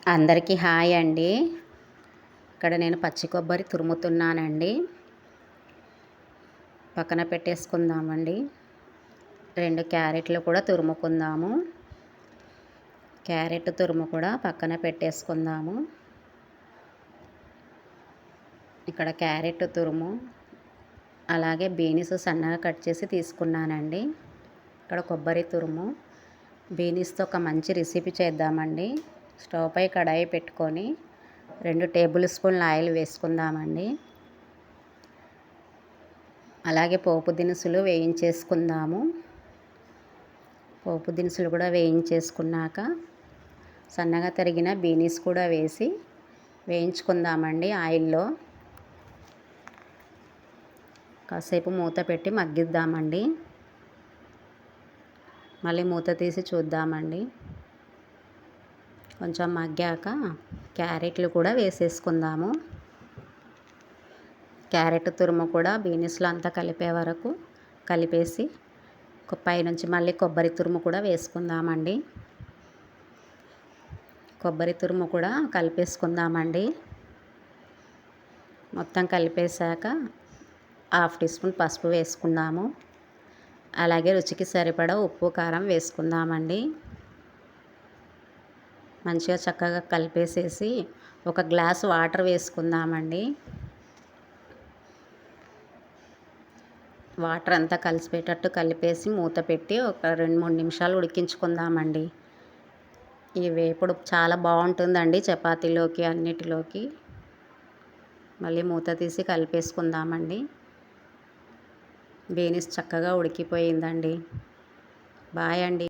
అందరికీ హాయ్ అండి. ఇక్కడ నేను పచ్చి కొబ్బరి తురుముతున్నానండి. పక్కన పెట్టేసుకుందామండి. 2 క్యారెట్లు కూడా తురుముకుందాము. క్యారెట్ తురుము కూడా పక్కన పెట్టేసుకుందాము. ఇక్కడ క్యారెట్ తురుము, అలాగే బీన్స్ సన్నగా కట్ చేసి తీసుకున్నానండి. ఇక్కడ కొబ్బరి తురుము. బీన్స్తో ఒక మంచి రెసిపీ చేద్దామండి. స్టవ్ పై కడాయి పెట్టుకొని 2 టేబుల్ స్పూన్ల ఆయిల్ వేసుకుందామండి. అలాగే పోపు దినుసులు వేయించేసుకుందాము. పోపు దినుసులు కూడా వేయించేసుకున్నాక సన్నగా తరిగిన బీన్స్ కూడా వేసి వేయించుకుందామండి ఆయిల్లో. కాసేపు మూత పెట్టి మగ్గిద్దామండి. మళ్ళీ మూత తీసి చూద్దామండి. కొంచెం మగ్గాక క్యారెట్లు కూడా వేసేసుకుందాము. క్యారెట్ తురుము కూడా బీన్స్లో అంతా కలిపే వరకు కలిపేసి పైనుంచి మళ్ళీ కొబ్బరి తురుము కూడా వేసుకుందామండి. కొబ్బరి తురుము కూడా కలిపేసుకుందామండి. మొత్తం కలిపేశాక 1/2 టీ స్పూన్ పసుపు వేసుకుందాము. అలాగే రుచికి సరిపడా ఉప్పు కారం వేసుకుందామండి. మంచిగా చక్కగా కలిపేసేసి ఒక గ్లాస్ వాటర్ వేసుకుందామండి. వాటర్ అంతా కలిసిపోయేటట్టు కలిపేసి మూత పెట్టి ఒక 2-3 నిమిషాలు ఉడికించుకుందామండి. ఈ వేపుడు చాలా బాగుంటుందండి చపాతీలోకి అన్నిటిలోకి. మళ్ళీ మూత తీసి కలిపేసుకుందామండి. బీన్స్ చక్కగా ఉడికిపోయిందండి. బాయ్ అండి.